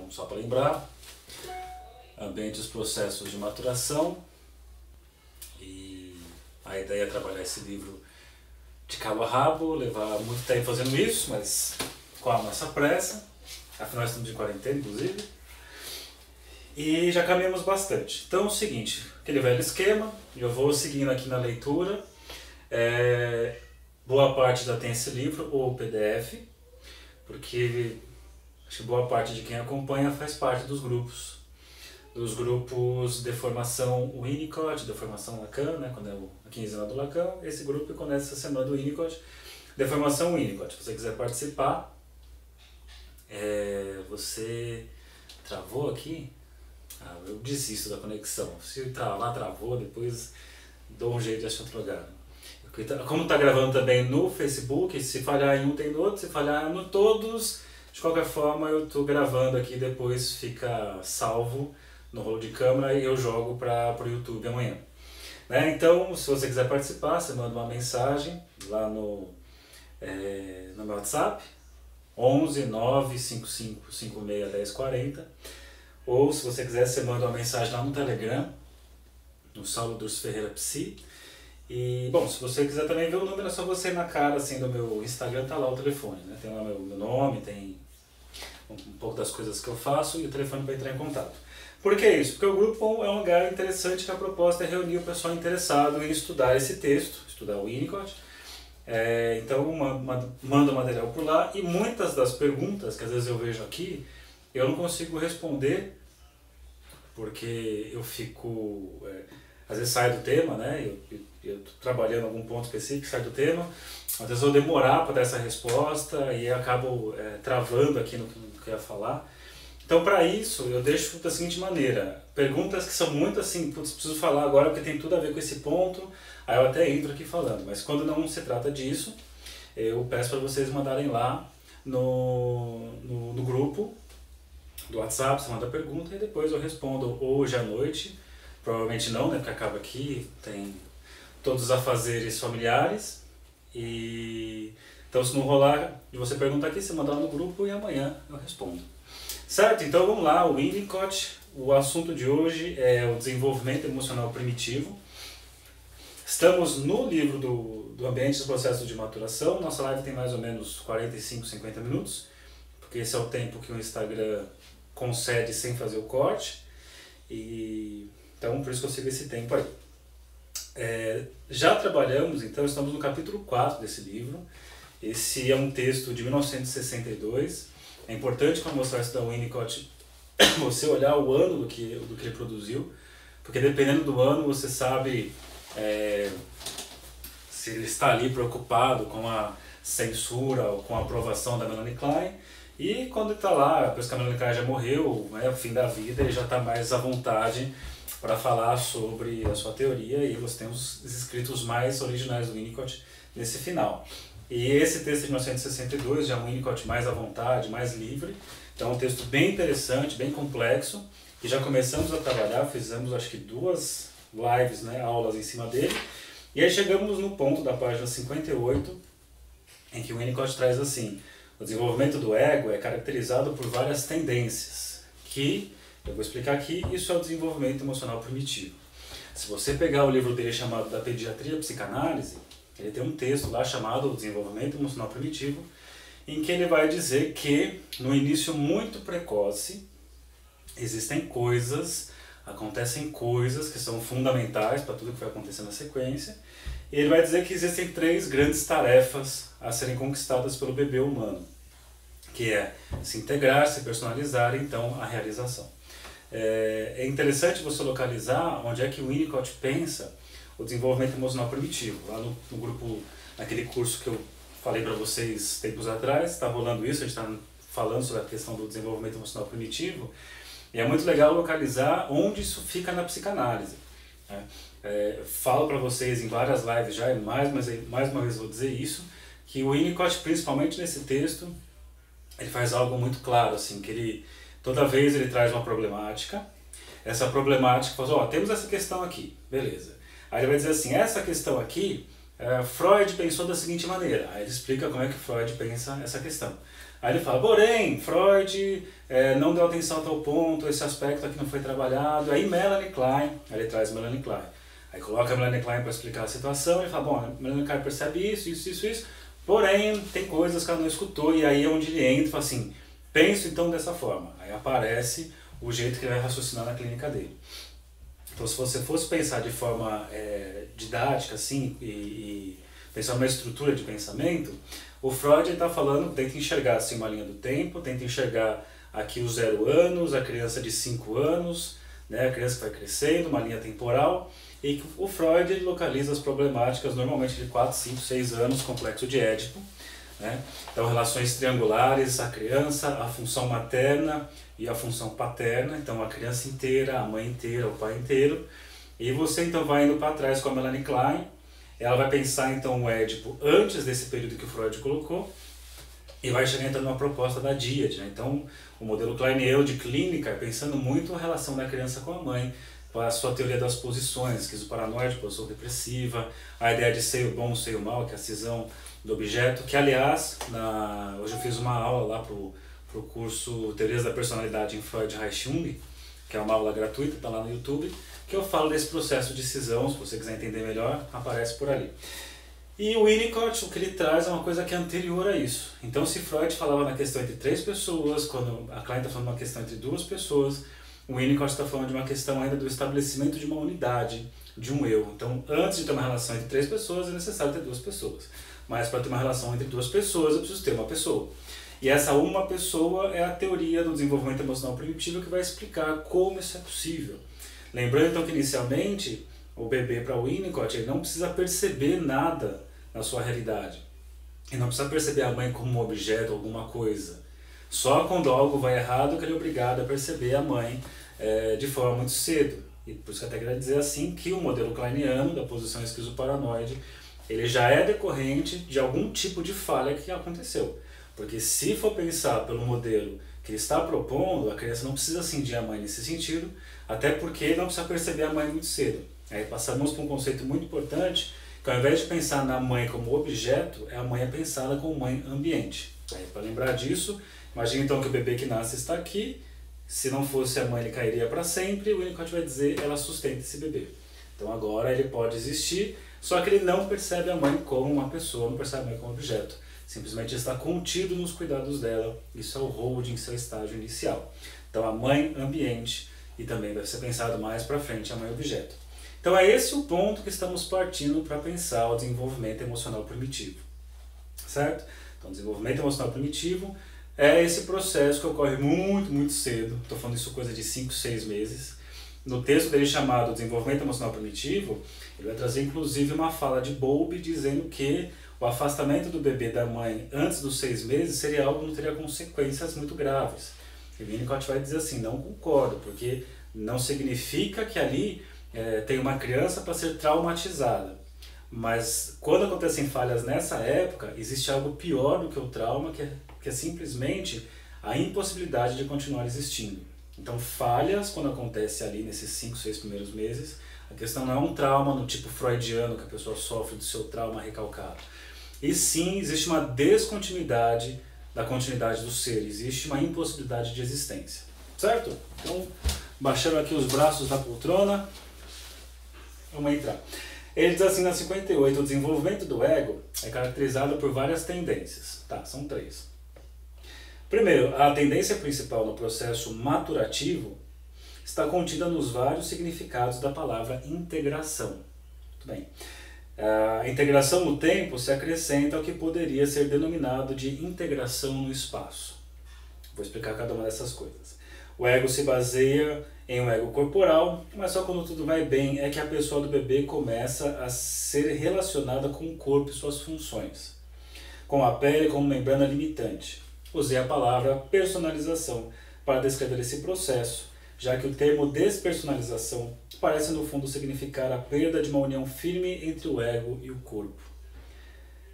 Então, só para lembrar, ambiente dos processos de maturação, e a ideia é trabalhar esse livro de cabo a rabo, levar muito tempo fazendo isso, mas com a nossa pressa, afinal estamos de quarentena, inclusive, e já caminhamos bastante. Então é o seguinte, aquele velho esquema, eu vou seguindo aqui na leitura, boa parte já tem esse livro, ou PDF, porque acho que boa parte de quem acompanha faz parte dos grupos de formação Winnicott, de formação Lacan, né, quando é a quinzena do Lacan, esse grupo, e quando é essa semana do Winnicott, de formação Winnicott. Se você quiser participar, você travou aqui? Eu desisto da conexão. Se tá lá, travou, depois dou um jeito de achar outro lugar. Como está gravando também no Facebook, se falhar em um tem no outro, se falhar no todos, de qualquer forma eu estou gravando aqui, depois fica salvo no rolo de câmera e eu jogo para o YouTube amanhã. Né? Então, se você quiser participar, você manda uma mensagem lá no meu WhatsApp, 11 955 56 10 40, ou se você quiser, você manda uma mensagem lá no Telegram, no Saulo Durso Ferreira Psi. E, bom, se você quiser também ver o número, é só você ir na cara assim, do meu Instagram, tá lá o telefone, né? Tem lá meu nome, tem um pouco das coisas que eu faço e o telefone para entrar em contato. Por que isso? Porque o grupo é um lugar interessante, que a proposta é reunir o pessoal interessado em estudar esse texto, estudar o Winnicott. Então manda o material por lá, e muitas das perguntas que às vezes eu vejo aqui, eu não consigo responder, porque eu fico, às vezes sai do tema, né? Eu estou trabalhando em algum ponto específico, sai do tema, às vezes eu vou demorar para dar essa resposta e acabo travando aqui no que eu ia falar. Então, para isso, eu deixo da seguinte maneira, perguntas que são muito assim, putz, preciso falar agora porque tem tudo a ver com esse ponto, aí eu até entro aqui falando, mas quando não se trata disso, eu peço para vocês mandarem lá no grupo do WhatsApp, você manda a pergunta e depois eu respondo hoje à noite, provavelmente não, né, porque acaba aqui, tem todos os afazeres familiares, e então se não rolar de você perguntar aqui, você manda lá no grupo e amanhã eu respondo. Certo? Então vamos lá, o Winnicott, o assunto de hoje é o desenvolvimento emocional primitivo. Estamos no livro do ambiente dos processos de maturação, nossa live tem mais ou menos 45, 50 minutos, porque esse é o tempo que o Instagram concede sem fazer o corte, e então por isso que eu sigo esse tempo aí. Já trabalhamos, então estamos no capítulo 4 desse livro. Esse é um texto de 1962. É importante quando mostrar isso da Winnicott, você olhar o ano do que ele produziu, porque dependendo do ano você sabe se ele está ali preocupado com a censura ou com a aprovação da Melanie Klein, e quando ele está lá, depois que a Melanie Klein já morreu, o fim da vida, ele já está mais à vontade para falar sobre a sua teoria, e você tem os escritos mais originais do Winnicott nesse final. E esse texto de 1962 já é um Winnicott mais à vontade, mais livre, então é um texto bem interessante, bem complexo, e já começamos a trabalhar, fizemos acho que 2 lives, né, aulas em cima dele, e aí chegamos no ponto da página 58, em que o Winnicott traz assim: o desenvolvimento do ego é caracterizado por várias tendências, que eu vou explicar aqui, isso é o desenvolvimento emocional primitivo. Se você pegar o livro dele chamado Da Pediatria à Psicanálise, ele tem um texto lá chamado O Desenvolvimento Emocional Primitivo, em que ele vai dizer que no início muito precoce acontecem coisas que são fundamentais para tudo que vai acontecer na sequência, e ele vai dizer que existem 3 grandes tarefas a serem conquistadas pelo bebê humano, que é se integrar, se personalizar, então a realização. É interessante você localizar onde é que o Winnicott pensa o desenvolvimento emocional primitivo. Lá no grupo, naquele curso que eu falei para vocês tempos atrás, está rolando isso, a gente está falando sobre a questão do desenvolvimento emocional primitivo, e é muito legal localizar onde isso fica na psicanálise. Falo para vocês em várias lives já, e mais uma vez vou dizer isso, que o Winnicott, principalmente nesse texto, ele faz algo muito claro, assim, que toda vez ele traz uma problemática, essa problemática fala, temos essa questão aqui, beleza. Aí ele vai dizer assim, essa questão aqui, Freud pensou da seguinte maneira. Aí ele explica como é que Freud pensa essa questão. Aí ele fala, porém, Freud não deu atenção a tal ponto, esse aspecto aqui não foi trabalhado. Aí Melanie Klein, aí ele traz Melanie Klein. Aí coloca a Melanie Klein para explicar a situação, ele fala, bom, Melanie Klein percebe isso, porém tem coisas que ela não escutou, e aí é onde ele entra e fala assim, penso então dessa forma. Aí aparece o jeito que ele vai raciocinar na clínica dele. Então se você fosse pensar de forma didática assim, e pensar numa estrutura de pensamento, o Freud está falando, tenta enxergar assim uma linha do tempo, tenta enxergar aqui os 0 anos, a criança de 5 anos, né, a criança que vai crescendo, uma linha temporal, e que o Freud ele localiza as problemáticas normalmente de 4, 5, 6 anos, complexo de Édipo, né? Então relações triangulares, a criança, a função materna e a função paterna, então a criança inteira, a mãe inteira, o pai inteiro, e você então vai indo para trás com a Melanie Klein, ela vai pensar então o Édipo antes desse período que o Freud colocou, e vai chegar então numa proposta da Díade, né? Então o modelo kleiniano de clínica é pensando muito a relação da criança com a mãe, a sua teoria das posições, esquizoparanoide, posição depressiva, a ideia de seio bom, seio mal, que é a cisão do objeto, que aliás, hoje eu fiz uma aula lá pro curso Teorias da Personalidade em Freud, Reich, Jung, que é uma aula gratuita, está lá no YouTube, que eu falo desse processo de cisão, se você quiser entender melhor, aparece por ali. E o Winnicott, o que ele traz é uma coisa que é anterior a isso. Então se Freud falava na questão entre 3 pessoas, quando a Klein está falando uma questão entre 2 pessoas, o Winnicott está falando de uma questão ainda do estabelecimento de uma unidade, de um eu. Então, antes de ter uma relação entre 3 pessoas, é necessário ter 2 pessoas. Mas para ter uma relação entre 2 pessoas, eu preciso ter uma pessoa. E essa uma pessoa é a teoria do desenvolvimento emocional primitivo que vai explicar como isso é possível. Lembrando então que inicialmente, o bebê para o Winnicott, ele não precisa perceber nada na sua realidade. Ele não precisa perceber a mãe como um objeto, alguma coisa. Só quando algo vai errado que ele é obrigado a perceber a mãe de forma muito cedo. E por isso que eu até queria dizer assim que o modelo kleiniano da posição esquizoparanoide ele já é decorrente de algum tipo de falha que aconteceu. Porque se for pensar pelo modelo que ele está propondo, a criança não precisa cindir a mãe nesse sentido, até porque não precisa perceber a mãe muito cedo. Aí passamos para um conceito muito importante, que ao invés de pensar na mãe como objeto, a mãe é pensada como mãe ambiente. Aí para lembrar disso, imagine então que o bebê que nasce está aqui, se não fosse a mãe ele cairia para sempre, e o Winnicott vai dizer ela sustenta esse bebê. Então agora ele pode existir, só que ele não percebe a mãe como uma pessoa, não percebe a mãe como objeto. Simplesmente está contido nos cuidados dela, isso é o holding, seu estágio inicial. Então a mãe ambiente, e também deve ser pensado mais para frente a mãe objeto. Então é esse o ponto que estamos partindo para pensar o desenvolvimento emocional primitivo. Certo? Então o desenvolvimento emocional primitivo é esse processo que ocorre muito, muito cedo, estou falando isso coisa de 5, 6 meses. No texto dele chamado Desenvolvimento Emocional Primitivo, ele vai trazer inclusive uma fala de Bowlby dizendo que o afastamento do bebê da mãe antes dos 6 meses seria algo que não teria consequências muito graves. E Winnicott vai dizer assim, não concordo, porque não significa que ali tem uma criança para ser traumatizada. Mas quando acontecem falhas nessa época, existe algo pior do que o trauma, que é simplesmente a impossibilidade de continuar existindo. Então falhas, quando acontece ali nesses 5, 6 primeiros meses, a questão não é um trauma no tipo freudiano, que a pessoa sofre do seu trauma recalcado. E sim, existe uma descontinuidade da continuidade do ser, existe uma impossibilidade de existência. Certo? Então, baixando aqui os braços da poltrona, vamos entrar. Ele diz assim na 58, o desenvolvimento do ego é caracterizado por várias tendências. Tá, são 3. Primeiro, a tendência principal no processo maturativo está contida nos vários significados da palavra integração. Muito bem. A integração no tempo se acrescenta ao que poderia ser denominado de integração no espaço. Vou explicar cada uma dessas coisas. O ego se baseia em um ego corporal, mas só quando tudo vai bem é que a pessoa do bebê começa a ser relacionada com o corpo e suas funções, com a pele como membrana limitante. Usei a palavra personalização para descrever esse processo, já que o termo despersonalização parece no fundo significar a perda de uma união firme entre o ego e o corpo.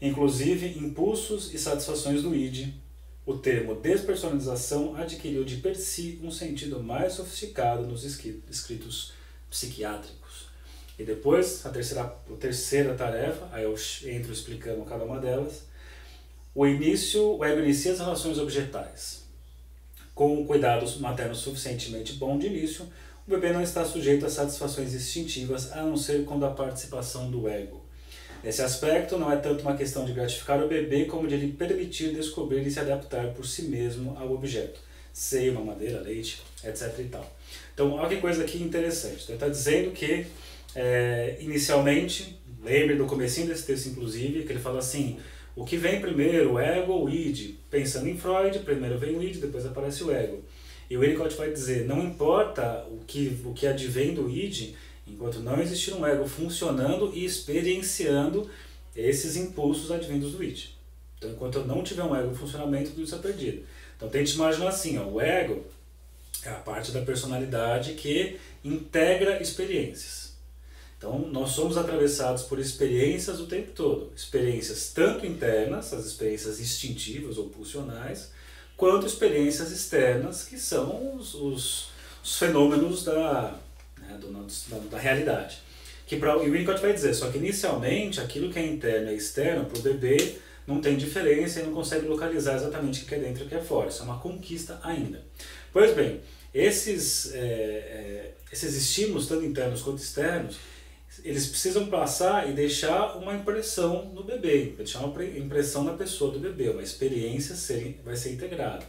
Inclusive, impulsos e satisfações do id, o termo despersonalização adquiriu de per si um sentido mais sofisticado nos escritos psiquiátricos. E depois, a terceira tarefa, aí eu entro explicando cada uma delas, o ego inicia as relações objetais. Com um cuidado materno suficientemente bom de início, o bebê não está sujeito a satisfações instintivas, a não ser quando há participação do ego. Nesse aspecto, não é tanto uma questão de gratificar o bebê, como de lhe permitir descobrir e se adaptar por si mesmo ao objeto. Seio, mamadeira, leite, etc. e tal. Então, olha que coisa aqui interessante. Ele está dizendo que, inicialmente, lembre do comecinho desse texto, inclusive, que ele fala assim, o que vem primeiro, o ego ou o id? Pensando em Freud, primeiro vem o id, depois aparece o ego. E o Winnicott vai dizer, não importa o que advém do id, enquanto não existir um ego funcionando e experienciando esses impulsos advindos do id. Então, enquanto eu não tiver um ego em funcionamento, tudo isso é perdido. Então, tente imaginar assim, ó, o ego é a parte da personalidade que integra experiências. Então, nós somos atravessados por experiências o tempo todo. Experiências tanto internas, as experiências instintivas ou pulsionais, quanto experiências externas, que são os fenômenos da realidade. E o Winnicott vai dizer, só que inicialmente, aquilo que é interno e externo, para o bebê, não tem diferença e não consegue localizar exatamente o que é dentro e o que é fora. Isso é uma conquista ainda. Pois bem, esses estímulos, tanto internos quanto externos, eles precisam passar e deixar uma impressão no bebê, deixar uma impressão na pessoa do bebê, uma experiência vai ser integrada.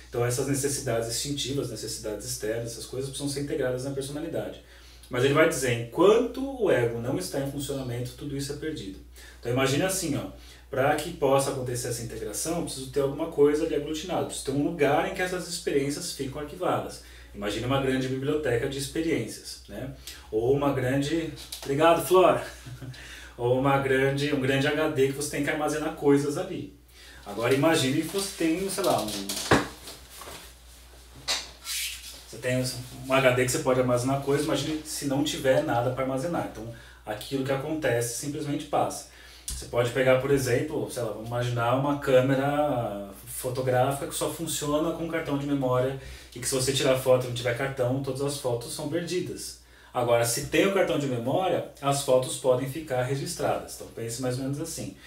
Então essas necessidades instintivas, necessidades externas, essas coisas precisam ser integradas na personalidade. Mas ele vai dizer, enquanto o ego não está em funcionamento, tudo isso é perdido. Então imagine assim, para que possa acontecer essa integração, eu preciso ter alguma coisa ali aglutinada, preciso ter um lugar em que essas experiências ficam arquivadas. Imagine uma grande biblioteca de experiências, né? Ou uma grande... Obrigado, Flora! Ou um grande HD que você tem que armazenar coisas ali. Agora imagine que você tem, sei lá, você tem um HD que você pode armazenar coisas, imagine se não tiver nada para armazenar. Então, aquilo que acontece simplesmente passa. Você pode pegar, por exemplo, sei lá, vamos imaginar uma câmera fotográfica que só funciona com cartão de memória e que se você tirar foto e não tiver cartão, todas as fotos são perdidas. Agora, se tem o cartão de memória, as fotos podem ficar registradas. Então, pense mais ou menos assim.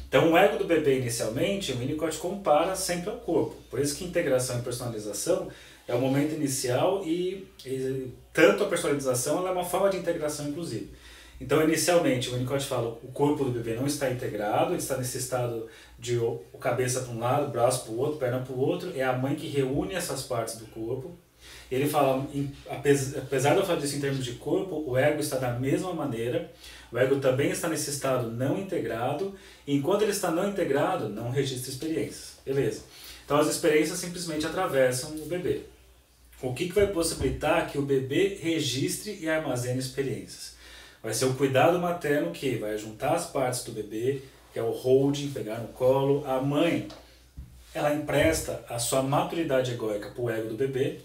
Então, o ego do bebê, inicialmente, o Winnicott compara sempre ao corpo. Por isso que integração e personalização é o momento inicial e tanto a personalização ela é uma forma de integração, inclusive. Então, inicialmente, o Winnicott fala que o corpo do bebê não está integrado, ele está nesse estado de cabeça para um lado, braço para o outro, perna para o outro, é a mãe que reúne essas partes do corpo. Ele fala, apesar de eu falar disso em termos de corpo, o ego está da mesma maneira, o ego também está nesse estado não integrado, e enquanto ele está não integrado, não registra experiências. Beleza. Então as experiências simplesmente atravessam o bebê. O que vai possibilitar que o bebê registre e armazene experiências? Vai ser o cuidado materno que vai juntar as partes do bebê, que é o holding, pegar no colo. A mãe, ela empresta a sua maturidade egóica para o ego do bebê,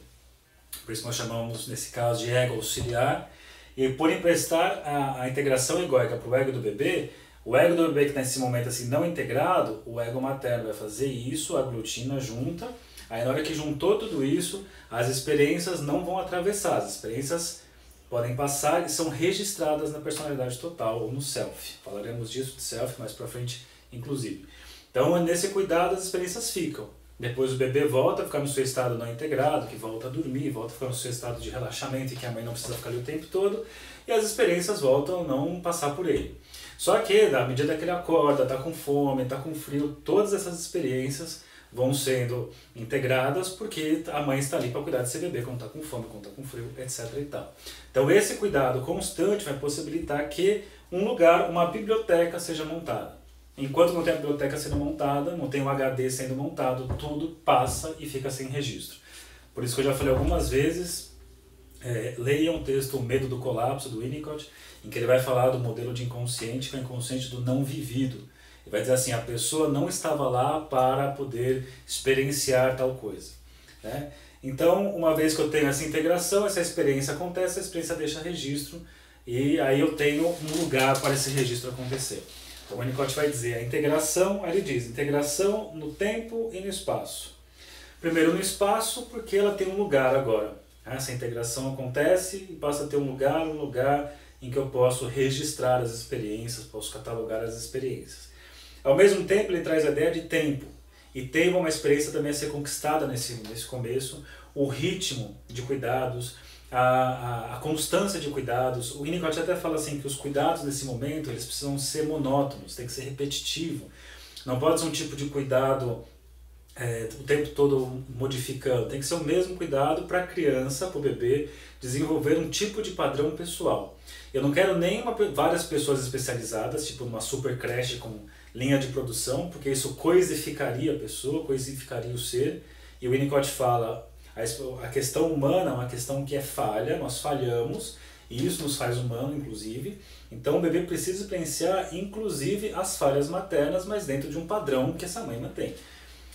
por isso nós chamamos, nesse caso, de ego auxiliar. E por emprestar a integração egóica para o ego do bebê, o ego do bebê que está nesse momento assim não integrado, o ego materno vai fazer isso, aglutina, junta. Aí na hora que juntou tudo isso, as experiências não vão atravessar, as experiências podem passar e são registradas na personalidade total ou no self. Falaremos disso de self mais para frente, inclusive. Então, nesse cuidado, as experiências ficam. Depois o bebê volta a ficar no seu estado não integrado, que volta a dormir, volta a ficar no seu estado de relaxamento, e que a mãe não precisa ficar ali o tempo todo, e as experiências voltam a não passar por ele. Só que, à medida que ele acorda, está com fome, está com frio, todas essas experiências vão sendo integradas porque a mãe está ali para cuidar desse bebê quando está com fome, quando está com frio, etc. e tal. Então esse cuidado constante vai possibilitar que um lugar, uma biblioteca seja montada. Enquanto não tem a biblioteca sendo montada, não tem o HD sendo montado, tudo passa e fica sem registro. Por isso que eu já falei algumas vezes, leiam o texto O Medo do Colapso, do Winnicott, em que ele vai falar do modelo de inconsciente, que é o inconsciente do não vivido. Ele vai dizer assim, a pessoa não estava lá para poder experienciar tal coisa, né? Então, uma vez que eu tenho essa integração, essa experiência acontece, a experiência deixa registro, e aí eu tenho um lugar para esse registro acontecer. Então, o Winnicott vai dizer, a integração, ele diz, integração no tempo e no espaço. Primeiro no espaço, porque ela tem um lugar agora. Essa integração acontece e passa a ter um lugar em que eu posso registrar as experiências, posso catalogar as experiências. Ao mesmo tempo, ele traz a ideia de tempo. E tempo é uma experiência também a ser conquistada nesse começo. O ritmo de cuidados, a constância de cuidados. O Winnicott até fala assim que os cuidados nesse momento eles precisam ser monótonos, tem que ser repetitivo. Não pode ser um tipo de cuidado o tempo todo modificando. Tem que ser o mesmo cuidado para a criança, para o bebê, desenvolver um tipo de padrão pessoal. Eu não quero nem várias pessoas especializadas, tipo uma super creche com linha de produção, porque isso coisificaria a pessoa, coisificaria o ser. E o Winnicott fala, a questão humana é uma questão que é falha, nós falhamos, e isso nos faz humano, inclusive. Então o bebê precisa experienciar, inclusive, as falhas maternas, mas dentro de um padrão que essa mãe mantém.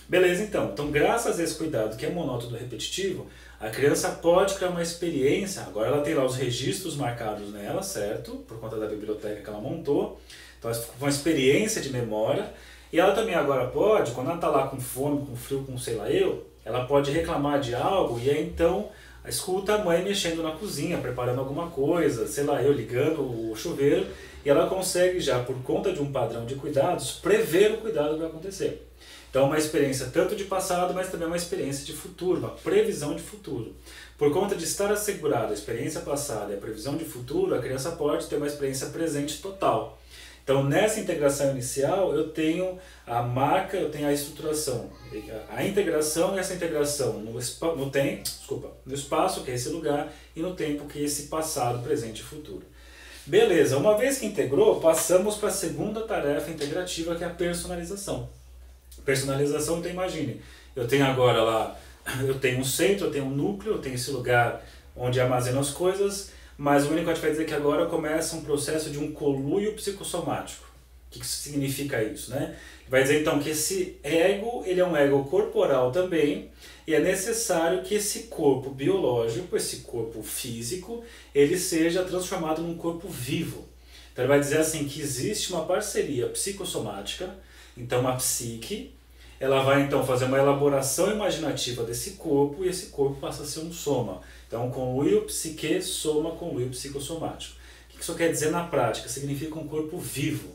Beleza, então graças a esse cuidado que é monótono e repetitivo, a criança pode criar uma experiência, agora ela tem lá os registros marcados nela, certo? Por conta da biblioteca que ela montou, então uma experiência de memória, e ela também agora pode, quando ela está lá com fome, com frio, com sei lá ela pode reclamar de algo e aí então escuta a mãe mexendo na cozinha, preparando alguma coisa, sei lá ligando o chuveiro, e ela consegue já, por conta de um padrão de cuidados, prever o cuidado que vai acontecer. Então, uma experiência tanto de passado, mas também uma experiência de futuro, uma previsão de futuro. Por conta de estar assegurada a experiência passada e a previsão de futuro, a criança pode ter uma experiência presente total. Então, nessa integração inicial, eu tenho a marca, eu tenho a estruturação, a integração e essa integração no espaço, que é esse lugar, e no tempo, que é esse passado, presente e futuro. Beleza, uma vez que integrou, passamos para a segunda tarefa integrativa, que é a personalização. Personalização, então imagine, eu tenho agora lá, eu tenho um centro, eu tenho um núcleo, eu tenho esse lugar onde armazeno as coisas, mas o Winnicott vai dizer que agora começa um processo de um conluio psicossomático. O que significa isso, né? Vai dizer então que esse ego, ele é um ego corporal também, e é necessário que esse corpo biológico, esse corpo físico, ele seja transformado num corpo vivo. Então ele vai dizer assim que existe uma parceria psicossomática. Então a psique, ela vai então fazer uma elaboração imaginativa desse corpo e esse corpo passa a ser um soma. Então conluio psique, soma, conluio psicossomático. O que isso quer dizer na prática? Significa um corpo vivo.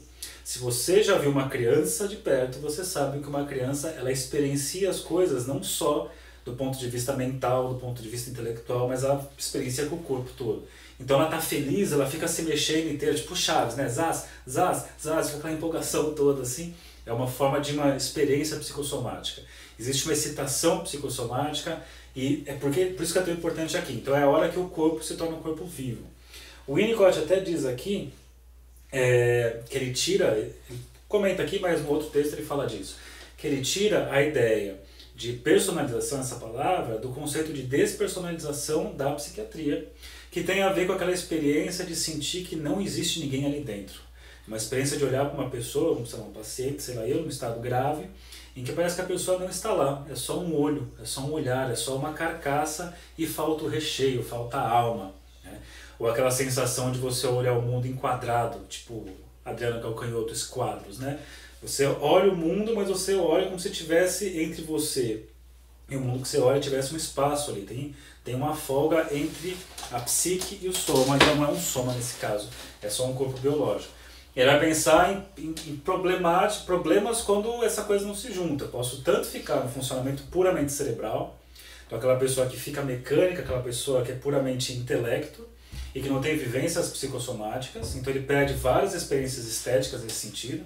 Se você já viu uma criança de perto, você sabe que uma criança ela experiencia as coisas não só do ponto de vista mental, do ponto de vista intelectual, mas ela experiencia com o corpo todo. Então ela está feliz, ela fica se mexendo inteira, tipo Chaves, né? Zaz, zaz, zaz, fica aquela empolgação toda assim. É uma forma de uma experiência psicossomática. Existe uma excitação psicossomática e por isso que é tão importante aqui. Então é a hora que o corpo se torna um corpo vivo. O Winnicott até diz aqui que ele tira, ele comenta aqui, mas no outro texto ele fala disso, que ele tira a ideia de personalização, essa palavra, do conceito de despersonalização da psiquiatria, que tem a ver com aquela experiência de sentir que não existe ninguém ali dentro. Uma experiência de olhar para uma pessoa, como um paciente, sei lá num estado grave, em que parece que a pessoa não está lá, é só um olho, é só um olhar, é só uma carcaça e falta o recheio, falta a alma. Né? Ou aquela sensação de você olhar o mundo enquadrado, tipo Adriano Calcanhoto, Esquadros, né? Você olha o mundo, mas você olha como se tivesse entre você e o mundo que você olha tivesse um espaço ali, tem uma folga entre a psique e o soma, então não é um soma nesse caso, é só um corpo biológico. Ele vai pensar em problemas quando essa coisa não se junta. Eu posso tanto ficar no funcionamento puramente cerebral, então aquela pessoa que fica mecânica, aquela pessoa que é puramente intelecto e que não tem vivências psicossomáticas, então ele perde várias experiências estéticas nesse sentido.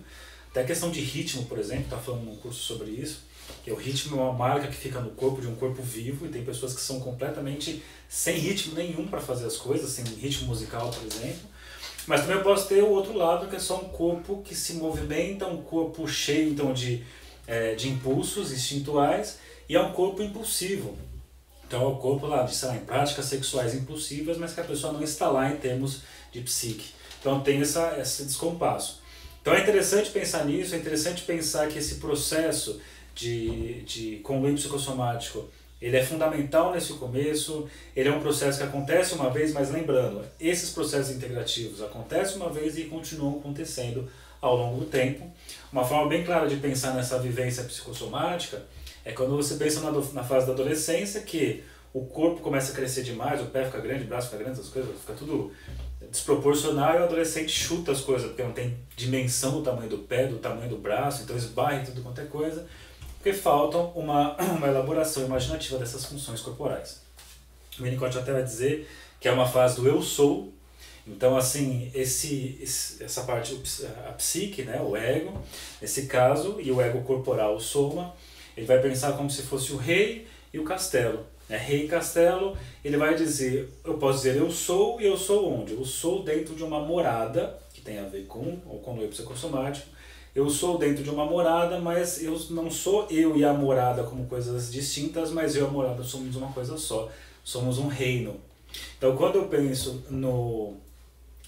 Até a questão de ritmo, por exemplo, está falando num curso sobre isso, que o ritmo é uma marca que fica no corpo de um corpo vivo, e tem pessoas que são completamente sem ritmo nenhum para fazer as coisas, sem ritmo musical, por exemplo. Mas também eu posso ter o outro lado, que é só um corpo que se movimenta, um corpo cheio então, de impulsos instintuais, e é um corpo impulsivo. Então é o corpo lá de, sei lá, em práticas sexuais impulsivas, mas que a pessoa não está lá em termos de psique. Então tem esse descompasso. Então é interessante pensar nisso, é interessante pensar que esse processo de conluio psicossomático, ele é fundamental nesse começo, ele é um processo que acontece uma vez, mas lembrando, esses processos integrativos acontecem uma vez e continuam acontecendo ao longo do tempo. Uma forma bem clara de pensar nessa vivência psicossomática é quando você pensa na fase da adolescência, que o corpo começa a crescer demais, o pé fica grande, o braço fica grande, essas coisas, fica tudo desproporcional e o adolescente chuta as coisas, porque não tem dimensão do tamanho do pé, do tamanho do braço, então esbarra em tudo quanto é coisa, porque falta uma elaboração imaginativa dessas funções corporais. O Winnicott até vai dizer que é uma fase do eu sou. Então, assim, essa parte, a psique, né, o ego, nesse caso, e o ego corporal, o soma, ele vai pensar como se fosse o rei e o castelo. Rei e castelo, ele vai dizer, eu posso dizer eu sou e eu sou onde? Eu sou dentro de uma morada, que tem a ver com o eu psicossomático. Eu sou dentro de uma morada, mas eu não sou eu e a morada como coisas distintas, mas eu e a morada somos uma coisa só. Somos um reino. Então, quando eu penso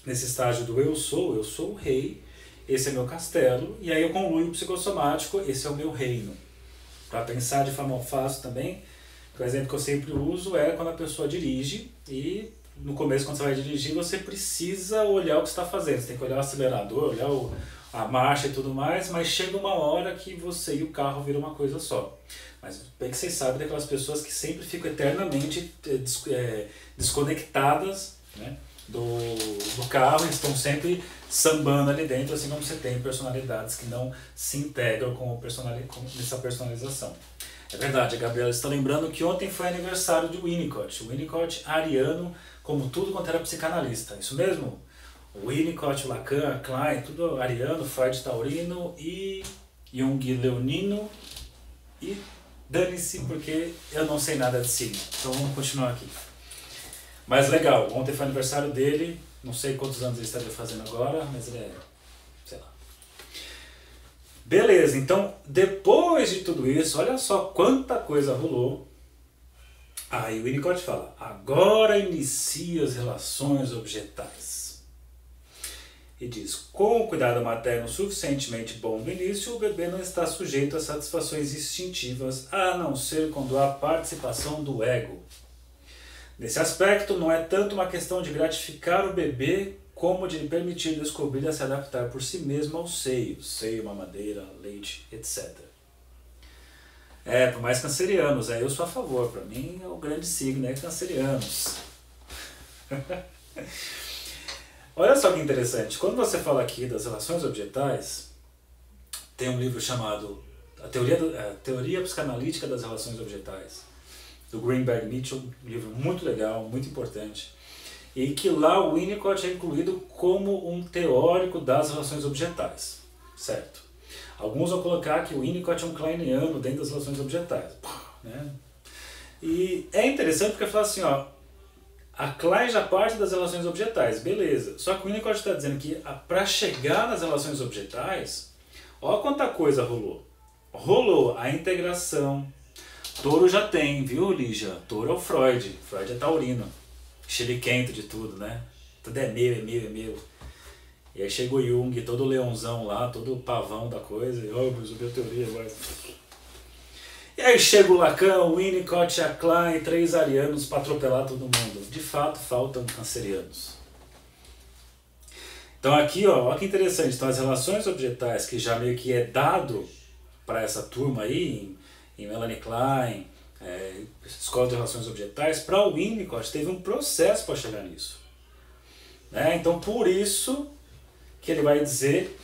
nesse estágio do eu sou o rei, esse é meu castelo, e aí eu concluo o psicossomático, esse é o meu reino. Para pensar de forma fácil também, o exemplo que eu sempre uso é quando a pessoa dirige, e no começo, quando você vai dirigir, você precisa olhar o que você está fazendo. Você tem que olhar o acelerador, olhar a marcha e tudo mais, mas chega uma hora que você e o carro viram uma coisa só. Mas bem que vocês sabem daquelas pessoas que sempre ficam eternamente desconectadas, né, do carro, e estão sempre sambando ali dentro, assim como você tem personalidades que não se integram com essa personalização. É verdade, a Gabriela está lembrando que ontem foi aniversário de Winnicott. O Winnicott ariano, como tudo quanto era psicanalista. Isso mesmo? O Winnicott, Lacan, Klein, tudo ariano, Freud taurino e Jung leonino. E dane-se, porque eu não sei nada de signo. Então vamos continuar aqui. Mas legal, ontem foi aniversário dele. Não sei quantos anos ele estaria fazendo agora, mas ele é, sei lá. Beleza, então depois de tudo isso, olha só quanta coisa rolou. Aí o Winnicott fala, agora inicia as relações objetais. E diz, com o cuidado materno suficientemente bom no início, o bebê não está sujeito a satisfações instintivas, a não ser quando há participação do ego. Nesse aspecto, não é tanto uma questão de gratificar o bebê, como de lhe permitir descobrir a se adaptar por si mesmo ao seio, mamadeira, leite, etc. Por mais cancerianos, eu sou a favor, para mim é o grande signo, cancerianos. Olha só que interessante, quando você fala aqui das relações objetais, tem um livro chamado A Teoria Psicanalítica das Relações Objetais, do Greenberg Mitchell, um livro muito legal, muito importante, e que lá o Winnicott é incluído como um teórico das relações objetais, certo? Alguns vão colocar que o Winnicott é um kleiniano dentro das relações objetais, né? E é interessante porque fala assim, ó, a Klein já parte das relações objetais, beleza, só que o Winnicott está dizendo que para chegar nas relações objetais, olha quanta coisa rolou. Rolou a integração. Touro já tem, viu, Lígia? Touro é o Freud. Freud é taurino. Xeriquento de tudo, né? Tudo é meu, é meu, é meu. E aí chega o Jung, todo leãozão lá, todo pavão da coisa. E, mas a minha teoria agora. E aí chega o Lacan, o Winnicott, a Klein, 3 arianos para atropelar todo mundo. De fato, faltam cancerianos. Então aqui, ó, olha que interessante. Então as relações objetais que já meio que é dado para essa turma aí, em Melanie Klein, Escola de Relações Objetais, para o Winnicott teve um processo para chegar nisso. Então por isso que ele vai dizer,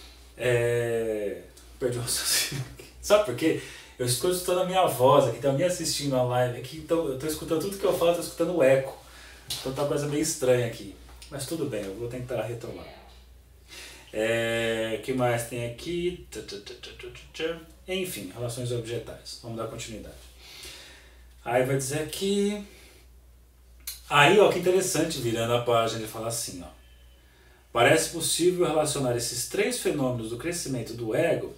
perdi o raciocínio. Sabe por quê? Eu estou escutando a minha voz aqui, tem alguém assistindo a live aqui, então eu estou escutando tudo que eu falo, estou escutando o eco. Então tá uma coisa meio estranha aqui. Mas tudo bem, eu vou tentar retomar. O que mais tem aqui? Enfim, relações objetais. Vamos dar continuidade. Aí vai dizer aqui... Aí, ó, que interessante, virando a página, ele fala assim, ó. Parece possível relacionar esses 3 fenômenos do crescimento do ego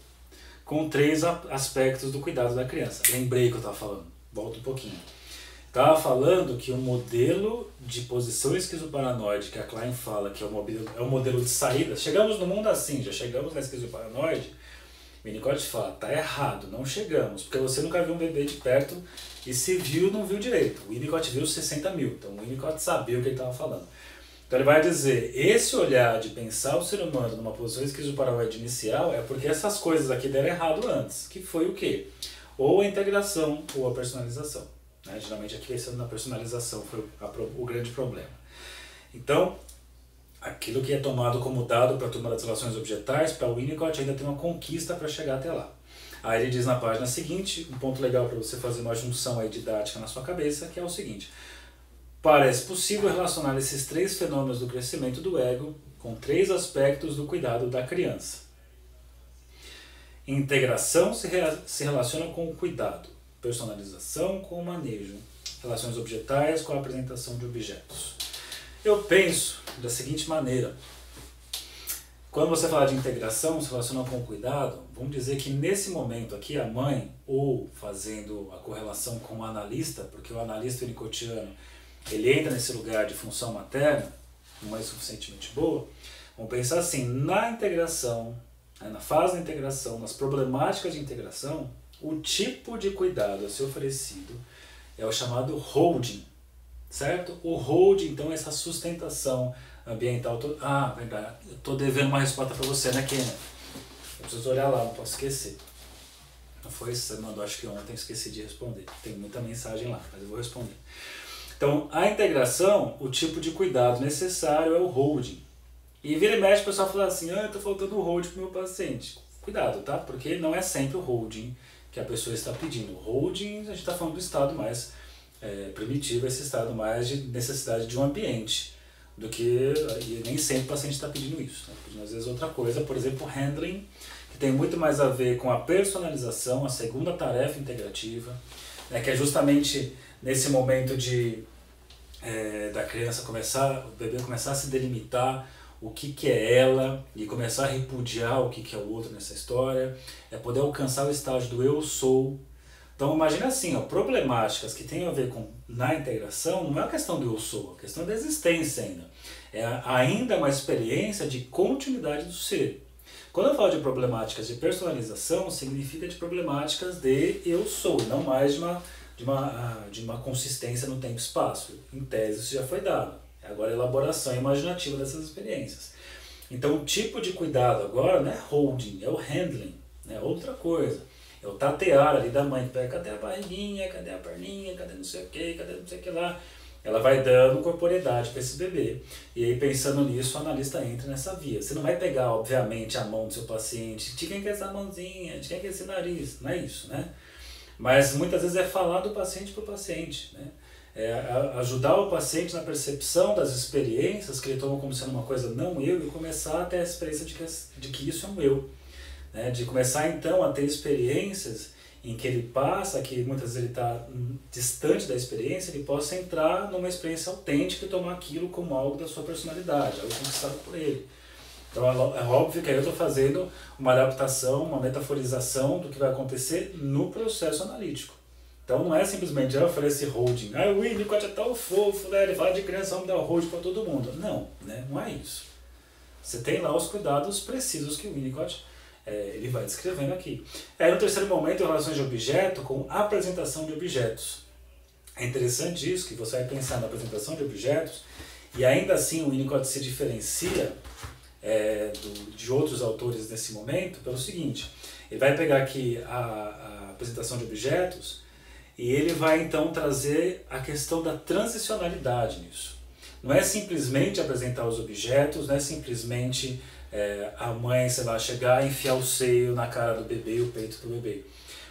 com 3 aspectos do cuidado da criança. Lembrei que eu estava falando. Volta um pouquinho. Estava falando que o modelo de posição esquizoparanoide que a Klein fala que é o modelo de saída. Chegamos no mundo assim, já chegamos na esquizoparanoide. Winnicott fala, tá errado, não chegamos, porque você nunca viu um bebê de perto e se viu, não viu direito. O Winnicott viu 60 mil, então o Winnicott sabia o que ele estava falando. Então ele vai dizer, esse olhar de pensar o ser humano numa posição esquizoparanoide inicial é porque essas coisas aqui deram errado antes, que foi o quê? Ou a integração ou a personalização. né? Geralmente aqui na personalização foi o grande problema. Então, aquilo que é tomado como dado para a turma das relações objetais, para o Winnicott ainda tem uma conquista para chegar até lá. Aí ele diz na página seguinte, um ponto legal para você fazer uma junção aí didática na sua cabeça, que é o seguinte: parece possível relacionar esses 3 fenômenos do crescimento do ego com 3 aspectos do cuidado da criança. Integração se relaciona com o cuidado, personalização com o manejo, relações objetais com a apresentação de objetos. Eu penso da seguinte maneira: quando você fala de integração, se relaciona com o cuidado, vamos dizer que nesse momento aqui a mãe, ou fazendo a correlação com o analista, porque o analista winnicottiano, ele entra nesse lugar de função materna, não é suficientemente boa, vamos pensar assim, na integração, na fase da integração, nas problemáticas de integração, o tipo de cuidado a ser oferecido é o chamado holding, certo? O holding, então, é essa sustentação ambiental. Verdade, eu estou devendo uma resposta para você, né, Kenia? Eu preciso olhar lá, não posso esquecer. Não foi isso, você mandou, acho que ontem, esqueci de responder. Tem muita mensagem lá, mas eu vou responder. Então, a integração, o tipo de cuidado necessário é o holding. E vira e mexe o pessoal fala assim, eu estou faltando o holding para o meu paciente. Cuidado, tá? Porque não é sempre o holding que a pessoa está pedindo. O holding, a gente está falando do estado mais primitivo, esse estado mais de necessidade de um ambiente, do que, e nem sempre o paciente está pedindo isso, né? Pedindo às vezes outra coisa, por exemplo, handling, que tem muito mais a ver com a personalização, a segunda tarefa integrativa, né? Que é justamente nesse momento da criança o bebê começar a se delimitar o que é ela e começar a repudiar o que é o outro nessa história, é poder alcançar o estágio do eu sou. Então imagina assim, problemáticas que têm a ver na integração, não é a questão do eu sou, é a questão da existência ainda. É ainda uma experiência de continuidade do ser. Quando eu falo de problemáticas de personalização, significa de problemáticas de eu sou, não mais de uma consistência no tempo e espaço. Em tese isso já foi dado. Agora a elaboração imaginativa dessas experiências. Então o tipo de cuidado agora não é holding, é o handling, é outra coisa. É o tatear ali da mãe, cadê a barriguinha, cadê a perninha, cadê não sei o que, cadê não sei o que lá. Ela vai dando corporeidade para esse bebê. E aí pensando nisso, o analista entra nessa via. Você não vai pegar, obviamente, a mão do seu paciente, de quem que é essa mãozinha, de quem que é esse nariz, não é isso, né? Mas muitas vezes é falar do paciente para o paciente, né? É ajudar o paciente na percepção das experiências que ele toma como sendo uma coisa não eu e começar a ter a experiência de que isso é um eu. Né, de começar então a ter experiências em que ele passa, que muitas vezes ele está distante da experiência, ele possa entrar numa experiência autêntica e tomar aquilo como algo da sua personalidade, algo conquistado por ele. Então é óbvio que aí eu estou fazendo uma adaptação, uma metaforização do que vai acontecer no processo analítico. Então não é simplesmente eu oferecer holding, o Winnicott é tão fofo, né? Ele fala de criança, vamos dar holding para todo mundo. Não, né? Não é isso. Você tem lá os cuidados precisos que o Winnicott ele vai descrevendo aqui. No terceiro momento, relações de objeto com apresentação de objetos. É interessante isso, que você vai pensar na apresentação de objetos, e ainda assim o Winnicott se diferencia de outros autores nesse momento pelo seguinte: ele vai pegar aqui a apresentação de objetos e ele vai então trazer a questão da transicionalidade nisso. Não é simplesmente apresentar os objetos, não é simplesmente a mãe, sei lá, chegar e enfiar o seio na cara do bebê e o peito do bebê.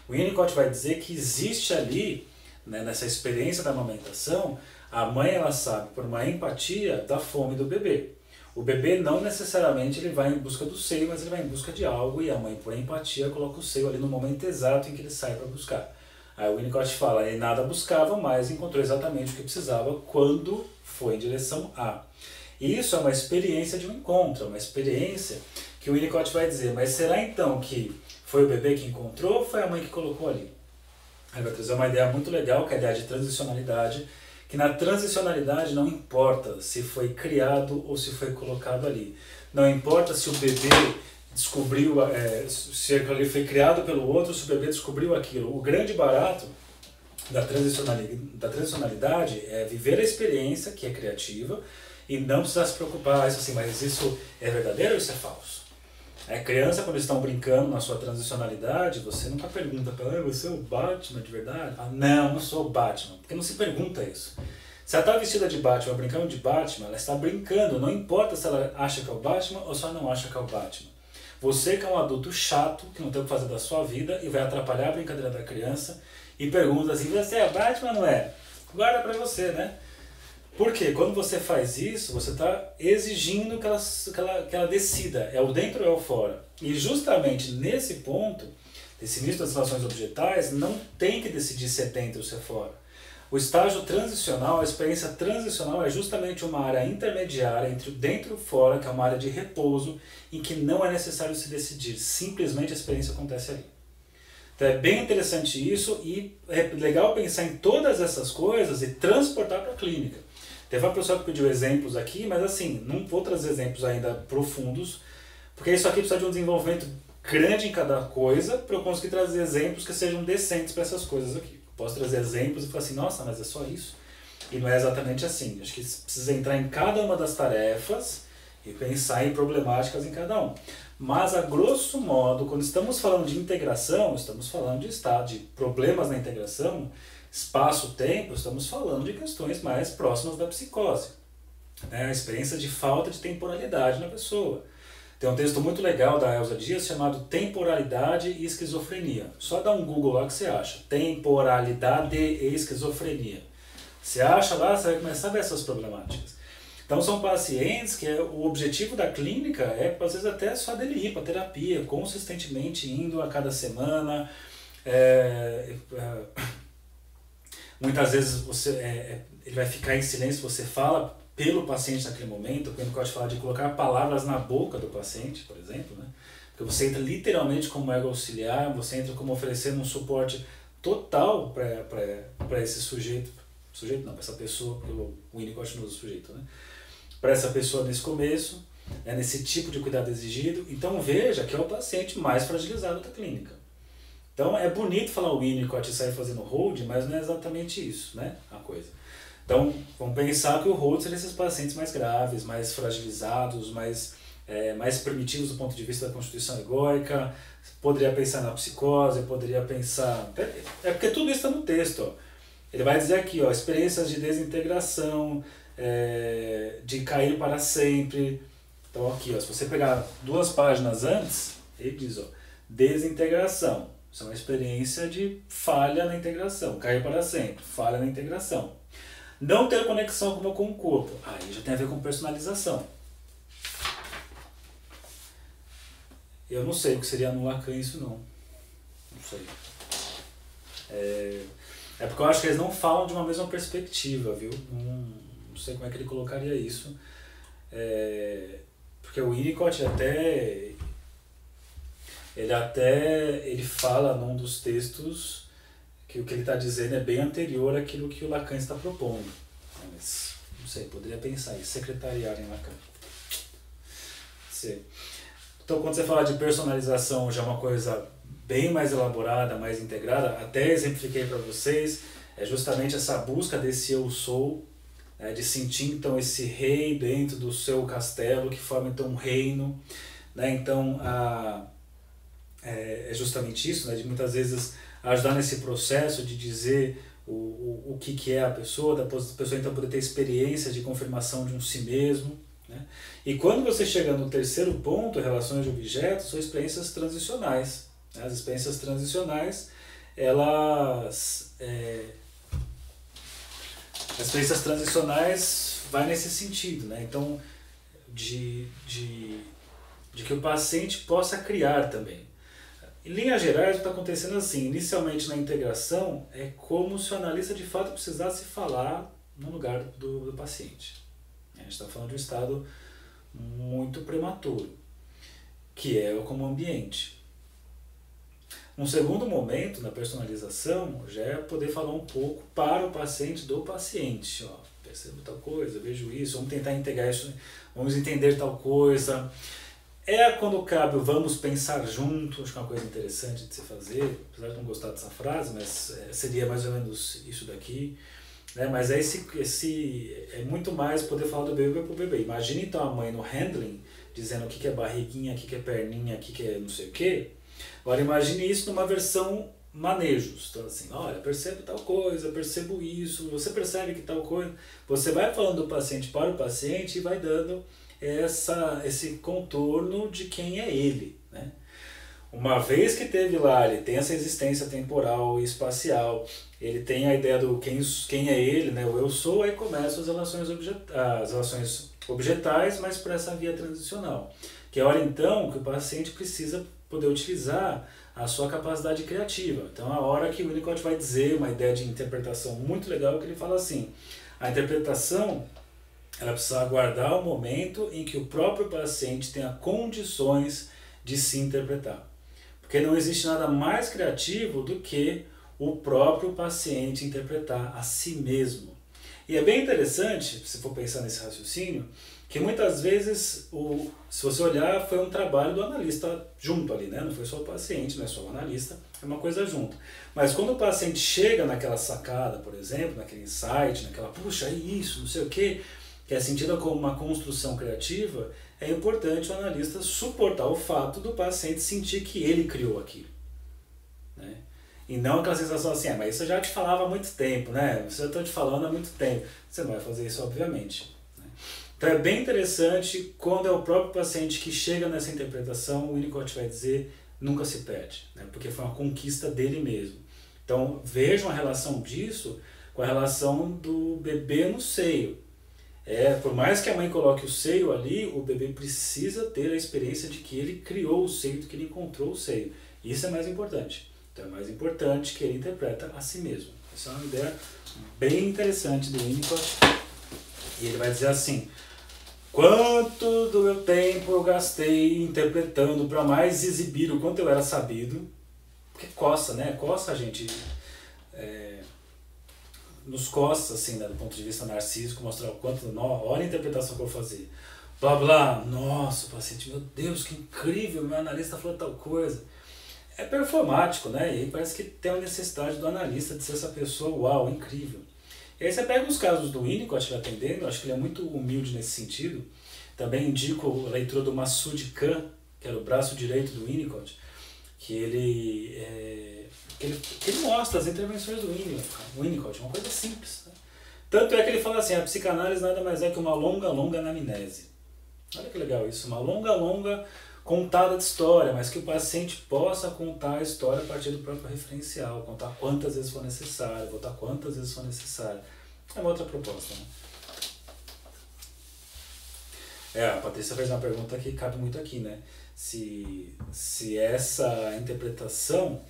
O Winnicott vai dizer que existe ali, né, nessa experiência da amamentação, a mãe ela sabe por uma empatia da fome do bebê. O bebê não necessariamente ele vai em busca do seio, mas ele vai em busca de algo e a mãe por empatia coloca o seio ali no momento exato em que ele sai para buscar. Aí o Winnicott fala, ele nada buscava, mas encontrou exatamente o que precisava quando foi em direção a. E isso é uma experiência de um encontro, uma experiência que o Winnicott vai dizer, mas será então que foi o bebê que encontrou ou foi a mãe que colocou ali? Aí vai trazer uma ideia muito legal, que é a ideia de transicionalidade, que na transicionalidade não importa se foi criado ou se foi colocado ali. Não importa se o bebê descobriu, se aquilo foi criado pelo outro, se o bebê descobriu aquilo. O grande barato da transicionalidade é viver a experiência, que é criativa, e não precisar se preocupar, isso assim, mas isso é verdadeiro ou isso é falso? A criança, quando estão brincando na sua transicionalidade, você nunca pergunta para ela, você é o Batman de verdade? Ah, não sou o Batman, porque não se pergunta isso. Se ela está vestida de Batman, brincando de Batman, ela está brincando, não importa se ela acha que é o Batman ou se ela não acha que é o Batman. Você que é um adulto chato, que não tem o que fazer da sua vida e vai atrapalhar a brincadeira da criança e pergunta assim, você é Batman ou não é? Guarda pra você, né? Porque quando você faz isso, você está exigindo que ela decida, é o dentro ou é o fora. E justamente nesse ponto, nesse início das relações objetais, não tem que decidir se é dentro ou se é fora. O estágio transicional, a experiência transicional é justamente uma área intermediária entre o dentro e o fora, que é uma área de repouso, em que não é necessário se decidir, simplesmente a experiência acontece ali. Então é bem interessante isso e é legal pensar em todas essas coisas e transportar para a clínica. Teve uma pessoa que pediu exemplos aqui, mas assim, não vou trazer exemplos ainda profundos, porque isso aqui precisa de um desenvolvimento grande em cada coisa para eu conseguir trazer exemplos que sejam decentes para essas coisas aqui. Eu posso trazer exemplos e falar assim, nossa, mas é só isso? E não é exatamente assim. Acho que precisa entrar em cada uma das tarefas e pensar em problemáticas em cada um. Mas, a grosso modo, quando estamos falando de integração, estamos falando de problemas na integração, espaço-tempo, estamos falando de questões mais próximas da psicose. Né? A experiência de falta de temporalidade na pessoa. Tem um texto muito legal da Elza Dias chamado Temporalidade e Esquizofrenia. Só dá um Google lá que você acha. Temporalidade e esquizofrenia. Você acha lá, você vai começar a ver essas problemáticas. Então são pacientes que o objetivo da clínica é, às vezes, até só dele ir para terapia, consistentemente indo a cada semana. Muitas vezes ele vai ficar em silêncio, você fala pelo paciente naquele momento. O Winnicott fala de colocar palavras na boca do paciente, por exemplo, né? Porque você entra literalmente como ego auxiliar, você entra como oferecendo um suporte total para esse sujeito não, para essa pessoa, porque o Winnicott não usa o sujeito, né? Para essa pessoa nesse começo, né, nesse tipo de cuidado exigido. Então veja que é o paciente mais fragilizado da clínica. Então é bonito falar o Winnicott e sair fazendo hold, mas não é exatamente isso, né, a coisa. Então vamos pensar que o hold seria esses pacientes mais graves, mais fragilizados, mais primitivos do ponto de vista da constituição egóica. Poderia pensar na psicose, poderia pensar... É porque tudo isso está no texto, ó. Ele vai dizer aqui, ó, experiências de desintegração, de cair para sempre. Então aqui, ó, se você pegar 2 páginas antes, ele diz, ó, desintegração. Isso é uma experiência de falha na integração, cair para sempre, falha na integração. Não ter conexão alguma com o corpo, aí já tem a ver com personalização. Eu não sei o que seria no Lacan isso não. Não sei. É porque eu acho que eles não falam de uma mesma perspectiva, viu? Não sei como é que ele colocaria isso. Porque o Winnicott ele fala num dos textos que o que ele está dizendo é bem anterior àquilo que o Lacan está propondo. Mas, não sei, poderia pensar em secretariar em Lacan. Sei. Então, quando você fala de personalização, já é uma coisa bem mais elaborada, mais integrada, até exemplifiquei para vocês, é justamente essa busca desse eu sou, né, de sentir então esse rei dentro do seu castelo, que forma então um reino, né? Então é justamente isso, né, de muitas vezes ajudar nesse processo de dizer o que é a pessoa, da pessoa então poder ter experiência de confirmação de um si mesmo, né? E quando você chega no terceiro ponto, relações de objetos, são experiências transicionais. As experiências transicionais, as experiências transicionais vai nesse sentido, né? Então, de que o paciente possa criar também. Em linhas gerais, o que está acontecendo assim, inicialmente na integração, é como se o analista de fato precisasse falar no lugar do paciente. A gente está falando de um estado muito prematuro, que é como ambiente. Um segundo momento na personalização já é poder falar um pouco para o paciente do paciente. Ó, percebo tal coisa, vejo isso, vamos tentar integrar isso, vamos entender tal coisa. Quando cabe o vamos pensar junto, acho que é uma coisa interessante de se fazer, apesar de não gostar dessa frase, mas seria mais ou menos isso daqui. Né? Mas é muito mais poder falar do bebê para o bebê. Imagine então a mãe no handling dizendo o que é barriguinha, o que é perninha, o que é não sei o quê. Agora imagine isso numa versão manejos. Então assim, olha, percebo tal coisa, percebo isso, você percebe que tal coisa. Você vai falando do paciente para o paciente e vai dando esse contorno de quem é ele, né? Uma vez que teve lá, ele tem essa existência temporal e espacial, ele tem a ideia do quem é ele, né? O eu sou, aí começam as relações objetais, mas por essa via transicional. Que é a hora então que o paciente precisa poder utilizar a sua capacidade criativa. Então a hora que o Winnicott vai dizer uma ideia de interpretação muito legal, que ele fala assim, a interpretação ela precisa aguardar o momento em que o próprio paciente tenha condições de se interpretar. Porque não existe nada mais criativo do que o próprio paciente interpretar a si mesmo. E é bem interessante, se for pensar nesse raciocínio, que muitas vezes, se você olhar, foi um trabalho do analista junto ali, né? Não foi só o paciente, não é só o analista, é uma coisa junto. Mas quando o paciente chega naquela sacada, por exemplo, naquele insight, naquela, puxa, é isso, não sei o quê, que é sentida como uma construção criativa, é importante o analista suportar o fato do paciente sentir que ele criou aquilo, né? E não aquela sensação assim, mas isso eu já te falava há muito tempo, né? Isso eu estou te falando há muito tempo. Você não vai fazer isso, obviamente, né? Então é bem interessante, quando é o próprio paciente que chega nessa interpretação, o Winnicott vai dizer, nunca se perde, né? Porque foi uma conquista dele mesmo. Então vejam a relação disso com a relação do bebê no seio. Por mais que a mãe coloque o seio ali, o bebê precisa ter a experiência de que ele criou o seio, de que ele encontrou o seio. Isso é mais importante. Então é mais importante que ele interpreta a si mesmo. Essa é uma ideia bem interessante do Winnicott. E ele vai dizer assim, quanto do meu tempo eu gastei interpretando para mais exibir o quanto eu era sabido. Porque coça, né? Coça a gente... nos costa, assim, né, do ponto de vista narcísico, mostrar o quanto, olha a interpretação que eu vou fazer. Blá, blá, nossa, o paciente, meu Deus, que incrível, meu analista falou tal coisa. É performático, né? E aí parece que tem a necessidade do analista de ser essa pessoa, uau, incrível. E aí você pega os casos do Winnicott atendendo, acho que ele é muito humilde nesse sentido. Também indico a leitura do Massoud Khan, que era o braço direito do Winnicott, que ele mostra as intervenções do Winnicott, uma coisa simples, né? Tanto é que ele fala assim, a psicanálise nada mais é que uma longa anamnese. Olha que legal isso, uma longa contada de história, mas que o paciente possa contar a história a partir do próprio referencial, contar quantas vezes for necessário, voltar quantas vezes for necessário. É uma outra proposta, né? A Patrícia fez uma pergunta que cabe muito aqui, né? Se essa interpretação,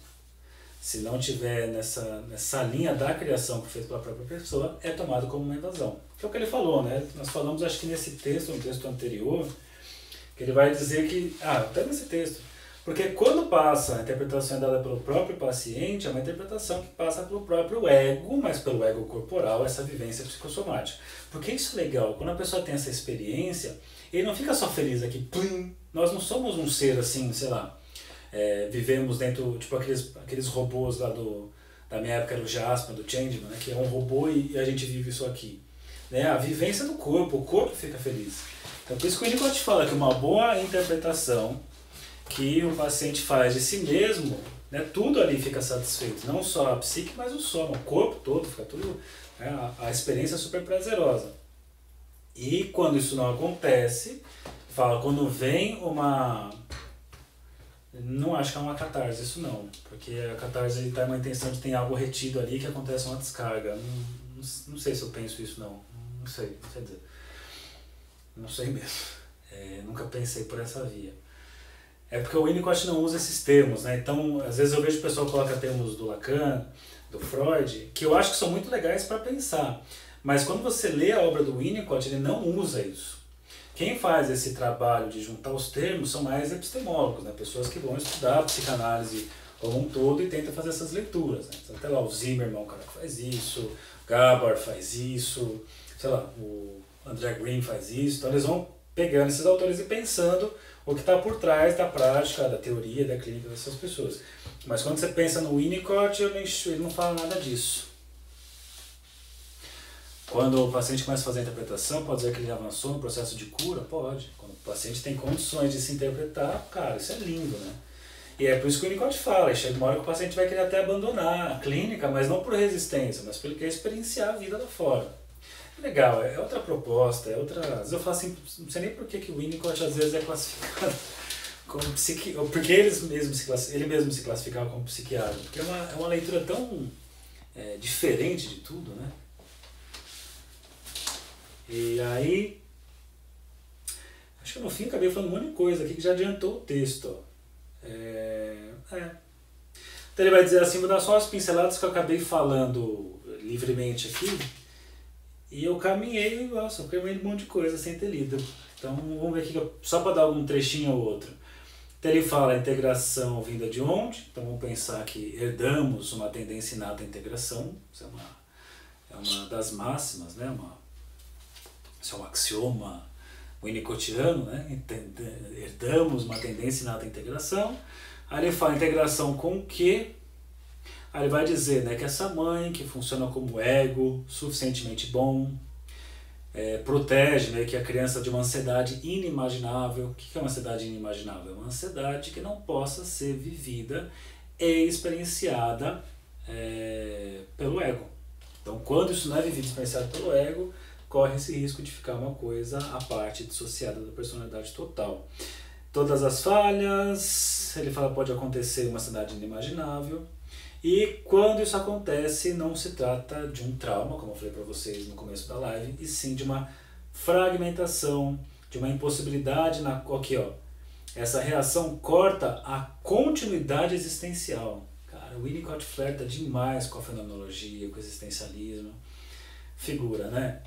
se não tiver nessa linha da criação que foi feita pela própria pessoa, é tomado como uma invasão. Que é o que ele falou, né? Nós falamos, acho que nesse texto, no texto anterior, que ele vai dizer que... até nesse texto. Porque quando passa, a interpretação é dada pelo próprio paciente, é uma interpretação que passa pelo próprio ego, mas pelo ego corporal, essa vivência psicossomática. Porque isso é legal, quando a pessoa tem essa experiência, ele não fica só feliz aqui, plim. Nós não somos um ser assim, sei lá, vivemos dentro, tipo aqueles robôs lá da minha época, era o Jasper, do Changeman, né, que é um robô e a gente vive isso aqui. Né? A vivência do corpo, o corpo fica feliz. Então por isso que o Winnicott fala que uma boa interpretação que o paciente faz de si mesmo, né, tudo ali fica satisfeito, não só a psique, mas o soma, o corpo todo, fica tudo, né, a experiência é super prazerosa. E quando isso não acontece, quando vem uma... Não acho que é uma catarse, isso não, porque a catarse está uma intenção de ter algo retido ali que acontece uma descarga. Não sei se eu penso isso não sei dizer. Não sei mesmo. Nunca pensei por essa via. É porque o Winnicott não usa esses termos, né? Então, às vezes eu vejo o pessoal coloca termos do Lacan, do Freud, que eu acho que são muito legais para pensar. Mas quando você lê a obra do Winnicott, ele não usa isso. Quem faz esse trabalho de juntar os termos são mais epistemólogos, né? Pessoas que vão estudar a psicanálise como um todo e tentam fazer essas leituras, né? Até lá o Zimmermann, o cara que faz isso, o Gabar faz isso, sei lá, o André Green faz isso. Então eles vão pegando esses autores e pensando o que está por trás da prática, da teoria, da clínica dessas pessoas. Mas quando você pensa no Winnicott, ele não fala nada disso. Quando o paciente começa a fazer a interpretação, pode dizer que ele avançou no processo de cura? Pode. Quando o paciente tem condições de se interpretar, cara, isso é lindo, né? E é por isso que o Winnicott fala, chega uma hora que o paciente vai querer até abandonar a clínica, mas não por resistência, mas porque ele quer experienciar a vida lá fora. Legal, é outra proposta, é outra... Às vezes eu falo assim, não sei nem por que o Winnicott às vezes é classificado como psiquiatra, porque ele mesmo se classificava como psiquiatra, porque é uma leitura tão diferente de tudo, né? E aí, acho que no fim acabei falando um monte de coisa aqui que já adiantou o texto, ó. Então ele vai dizer assim, vou dar só as pinceladas que eu acabei falando livremente aqui, e eu caminhei, nossa, eu caminhei um monte de coisa sem ter lido. Então vamos ver aqui, só para dar algum trechinho ou outro. Então ele fala a integração vinda de onde? Então vamos pensar que herdamos uma tendência inata à integração, isso é uma das máximas, né? Isso é um axioma winnicottiano, né? Herdamos uma tendência inata à integração. Aí ele fala integração com o quê? Aí ele vai dizer, né, que essa mãe que funciona como ego suficientemente bom, protege, né, que a criança de uma ansiedade inimaginável. O que é uma ansiedade inimaginável? É uma ansiedade que não possa ser vivida e experienciada pelo ego. Então, quando isso não é vivido e experienciado pelo ego, corre esse risco de ficar uma coisa à parte, dissociada da personalidade total. Todas as falhas, ele fala, pode acontecer uma ansiedade inimaginável. E quando isso acontece, não se trata de um trauma, como eu falei para vocês no começo da live, e sim de uma fragmentação, de uma impossibilidade aqui, ó. Essa reação corta a continuidade existencial. Cara, o Winnicott flerta demais com a fenomenologia, com o existencialismo. Figura, né?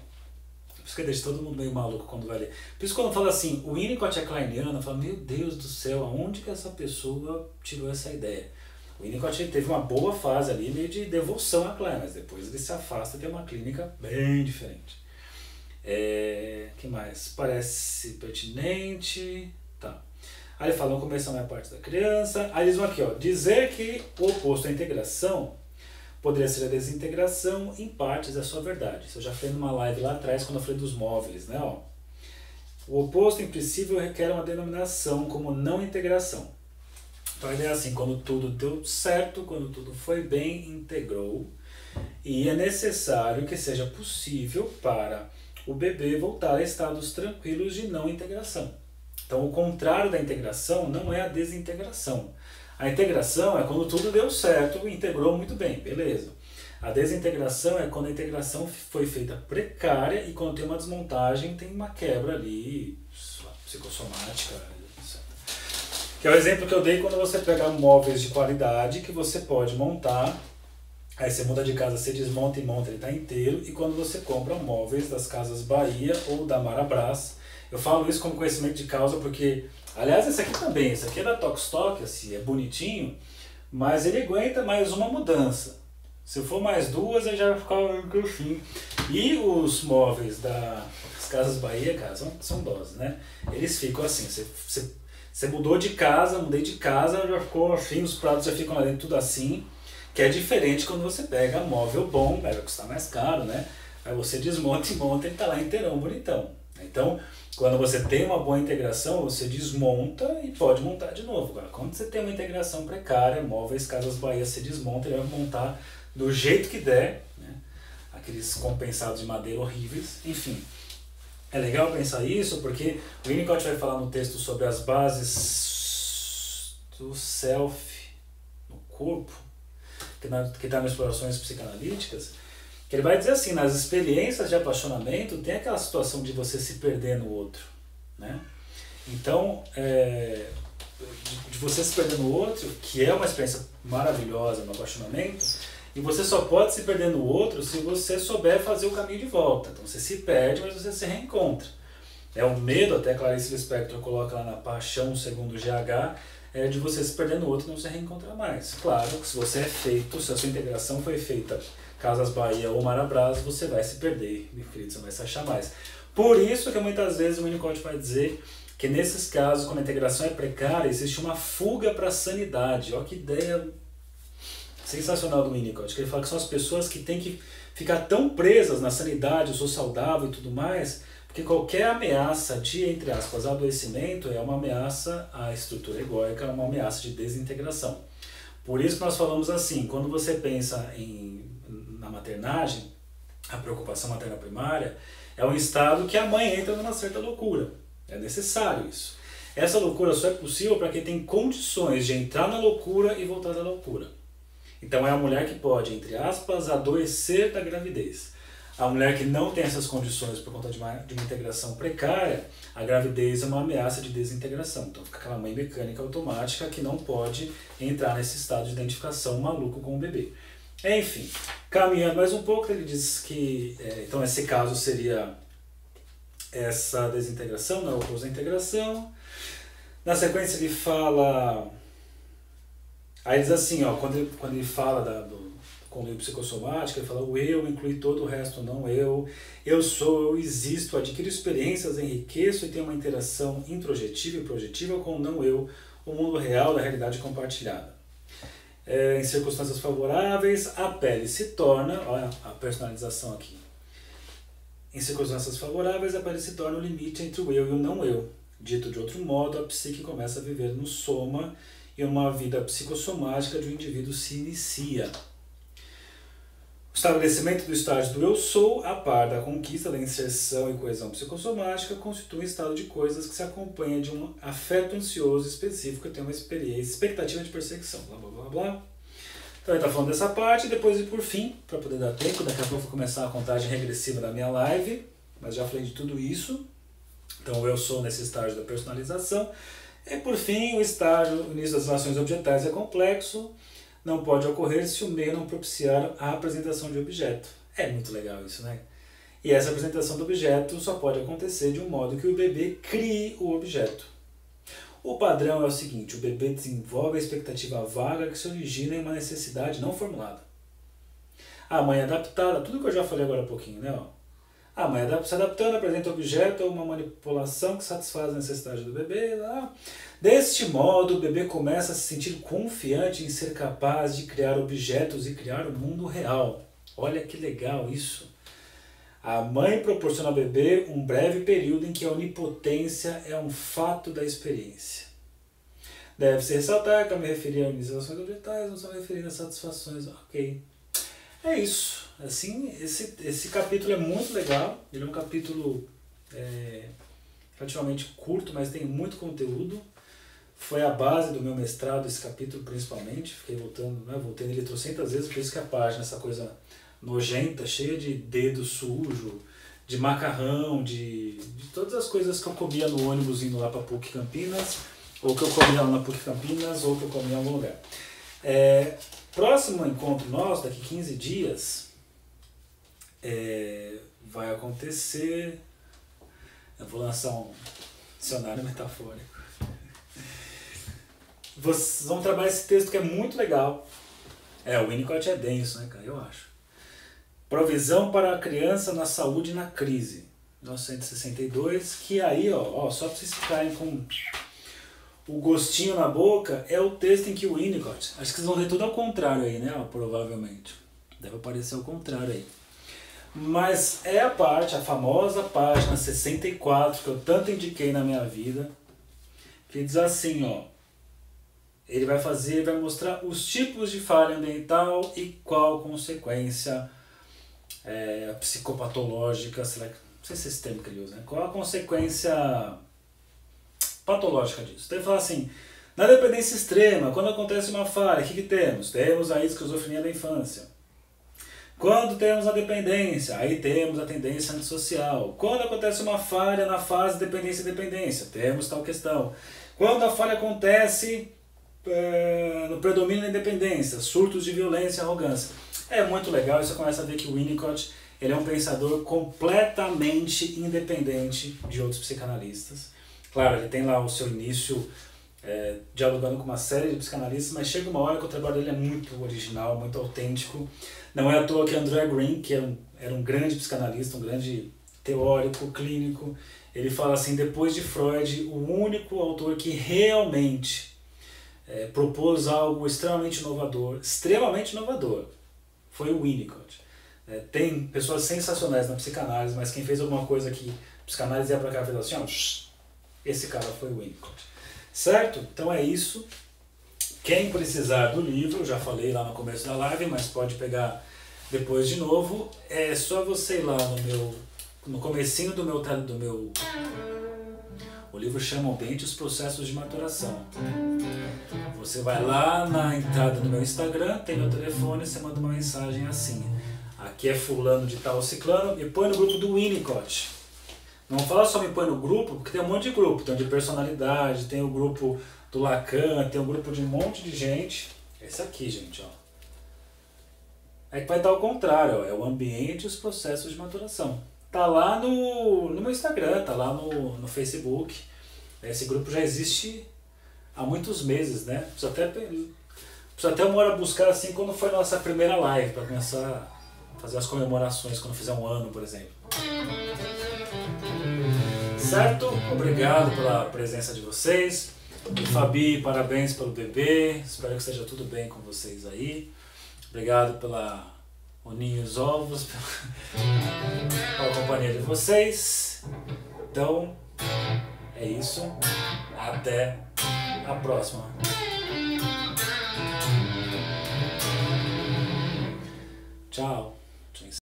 Por isso que deixa todo mundo meio maluco quando vai ler. Por isso quando fala assim, o Winnicott é kleiniano, eu falo, meu Deus do céu, aonde que essa pessoa tirou essa ideia? O Winnicott teve uma boa fase ali, meio de devoção a Klein, mas depois ele se afasta e tem uma clínica bem diferente. Que mais? Parece pertinente. Tá. Aí ele fala, vamos começar na parte da criança. Aí eles vão aqui, ó, dizer que o oposto à integração poderia ser a desintegração, em partes é sua verdade. Isso eu já falei numa live lá atrás, quando eu falei dos móveis, né? Ó. O oposto impossível requer uma denominação como não integração. Então a ideia é assim, quando tudo deu certo, quando tudo foi bem, integrou, e é necessário que seja possível para o bebê voltar a estados tranquilos de não integração. Então o contrário da integração não é a desintegração. A integração é quando tudo deu certo, integrou muito bem, beleza. A desintegração é quando a integração foi feita precária e quando tem uma desmontagem, tem uma quebra ali, psicossomática, que é o exemplo que eu dei quando você pega móveis de qualidade que você pode montar, aí você muda de casa, você desmonta e monta, ele está inteiro, e quando você compra móveis das Casas Bahia ou da Marabras, eu falo isso como conhecimento de causa porque, aliás, esse aqui também, esse aqui é da Tokstok, assim, é bonitinho, mas ele aguenta mais uma mudança. Se for mais duas, aí já vai ficar no fim. E os móveis das Casas Bahia, cara, são doses, né? Eles ficam assim, você mudou de casa, mudei de casa, já ficou assim, os pratos já ficam lá dentro tudo assim, que é diferente quando você pega móvel bom, vai custar mais caro, né? Aí você desmonta e monta, ele tá lá inteirão, bonitão. Então, quando você tem uma boa integração, você desmonta e pode montar de novo. Agora, quando você tem uma integração precária, móveis, Casas Bahia, você desmonta, ele vai montar do jeito que der, né? Aqueles compensados de madeira horríveis, enfim. É legal pensar isso porque o Winnicott vai falar no texto sobre as bases do self no corpo, que está nas explorações psicanalíticas, que ele vai dizer assim, nas experiências de apaixonamento tem aquela situação de você se perder no outro, né? Então, de você se perder no outro, que é uma experiência maravilhosa no apaixonamento, e você só pode se perder no outro se você souber fazer o caminho de volta. Então você se perde, mas você se reencontra. O medo, até Clarice Lispector coloca lá na Paixão segundo GH, é de você se perder no outro e não se reencontrar mais. Claro que se você se a sua integração foi feita Casas Bahia ou Marabras, você vai se perder, meu querido, você não vai se achar mais. Por isso que muitas vezes o Winnicott vai dizer que nesses casos, quando a integração é precária, existe uma fuga para a sanidade. Olha que ideia sensacional do Winnicott, que ele fala que são as pessoas que têm que ficar tão presas na sanidade, eu sou saudável e tudo mais, porque qualquer ameaça de, entre aspas, adoecimento é uma ameaça à estrutura egóica, é uma ameaça de desintegração. Por isso que nós falamos assim, quando você pensa na maternagem, a preocupação materna primária é um estado que a mãe entra numa certa loucura. É necessário isso. Essa loucura só é possível para quem tem condições de entrar na loucura e voltar da loucura. Então é a mulher que pode, entre aspas, adoecer da gravidez. A mulher que não tem essas condições por conta de uma integração precária, a gravidez é uma ameaça de desintegração. Então fica aquela mãe mecânica automática que não pode entrar nesse estado de identificação maluco com o bebê. Enfim, caminhando mais um pouco, ele diz que então esse caso seria essa desintegração, não, o oposto da integração. Na sequência ele fala, aí diz assim, ó, quando ele fala do conluio psicossomático, ele fala o eu inclui todo o resto, não eu sou, eu existo, adquiro experiências, enriqueço e tenho uma interação introjetiva e projetiva com o não eu, o mundo real da realidade compartilhada. Em circunstâncias favoráveis, a pele se torna, olha a personalização aqui, em circunstâncias favoráveis, a pele se torna o limite entre o eu e o não eu. Dito de outro modo, a psique começa a viver no soma e uma vida psicossomática de um indivíduo se inicia. O estabelecimento do estágio do eu sou, a par da conquista da inserção e coesão psicossomática, constitui um estado de coisas que se acompanha de um afeto ansioso específico e tem uma expectativa de perseguição, blá blá blá blá. Então ele está falando dessa parte, depois e por fim, para poder dar tempo, daqui a pouco eu vou começar a contagem regressiva da minha live, mas já falei de tudo isso. Então eu sou nesse estágio da personalização. E por fim, o início das relações objetais é complexo, não pode ocorrer se o meio não propiciar a apresentação de objeto. É muito legal isso, né? E essa apresentação do objeto só pode acontecer de um modo que o bebê crie o objeto. O padrão é o seguinte, o bebê desenvolve a expectativa vaga que se origina em uma necessidade não formulada. A mãe adaptada, tudo que eu já falei agora há pouquinho, né? A mãe se adaptando apresenta o objeto a uma manipulação que satisfaz a necessidade do bebê. Lá. Deste modo, o bebê começa a se sentir confiante em ser capaz de criar objetos e criar o mundo real. Olha que legal isso. A mãe proporciona ao bebê um breve período em que a onipotência é um fato da experiência. Deve-se ressaltar que ao me referir a organizações objetais, não são referindo a satisfações. Ok. É isso. Assim, esse capítulo é muito legal. Ele é um capítulo relativamente curto, mas tem muito conteúdo. Foi a base do meu mestrado, esse capítulo principalmente. Fiquei voltei nele trocentas vezes, por isso que a página, essa coisa nojenta, cheia de dedo sujo, de macarrão, de todas as coisas que eu comia no ônibus indo lá para PUC Campinas, ou que eu comia lá na PUC Campinas, ou que eu comia em algum lugar. Próximo encontro nosso, daqui 15 dias, vai acontecer... Eu vou lançar um dicionário metafórico. Vocês vão trabalhar esse texto que é muito legal. O Winnicott é denso, né, cara? Eu acho. Provisão para a criança na saúde e na crise. 1962, que aí, só para vocês ficarem com o gostinho na boca, é o texto em que o Winnicott... Acho que vocês vão ver tudo ao contrário aí, né? Provavelmente. Deve aparecer ao contrário aí. Mas é a famosa página 64, que eu tanto indiquei na minha vida, que diz assim, ele vai mostrar os tipos de falha ambiental e qual consequência psicopatológica, não sei se esse termo que ele usa, né? Qual a consequência patológica disso. Então ele fala assim, na dependência extrema, quando acontece uma falha, o que temos? Temos a esquizofrenia da infância. Quando temos a dependência, aí temos a tendência antissocial. Quando acontece uma falha na fase dependência e dependência, temos tal questão. Quando a falha acontece no predomínio da independência, surtos de violência e arrogância. É muito legal, você começa a ver que o Winnicott ele é um pensador completamente independente de outros psicanalistas. Claro, ele tem lá o seu início dialogando com uma série de psicanalistas, mas chega uma hora que o trabalho dele é muito original, muito autêntico. Não é à toa que André Green, que era um grande psicanalista, um grande teórico, clínico, ele fala assim, depois de Freud, o único autor que realmente propôs algo extremamente inovador, foi o Winnicott. Tem pessoas sensacionais na psicanálise, mas quem fez alguma coisa que a psicanálise ia pra cá e fez assim, ó, esse cara foi o Winnicott. Certo? Então é isso. Quem precisar do livro, já falei lá no começo da live, mas pode pegar depois de novo, é só você ir lá no comecinho do meu o livro chama Ambiente e os Processos de Maturação. Você vai lá na entrada do meu Instagram, tem meu telefone, você manda uma mensagem assim: aqui é fulano de tal ciclano, e põe no grupo do Winnicott. Não fala só me põe no grupo, porque tem um monte de grupo, tem o de personalidade, tem o grupo do Lacan, tem o grupo de um monte de gente. Esse aqui, gente, ó. É que vai estar ao contrário, ó, é o ambiente e os processos de maturação. Tá lá no meu Instagram, tá lá no Facebook. Esse grupo já existe há muitos meses, né? Precisa até uma hora buscar assim quando foi a nossa primeira live, para começar a fazer as comemorações, quando fizer um ano, por exemplo. Certo? Obrigado pela presença de vocês. E Fabi, parabéns pelo bebê. Espero que esteja tudo bem com vocês aí. Obrigado pela Oninho e os ovos, pela companhia de vocês. Então, é isso. Até a próxima. Tchau.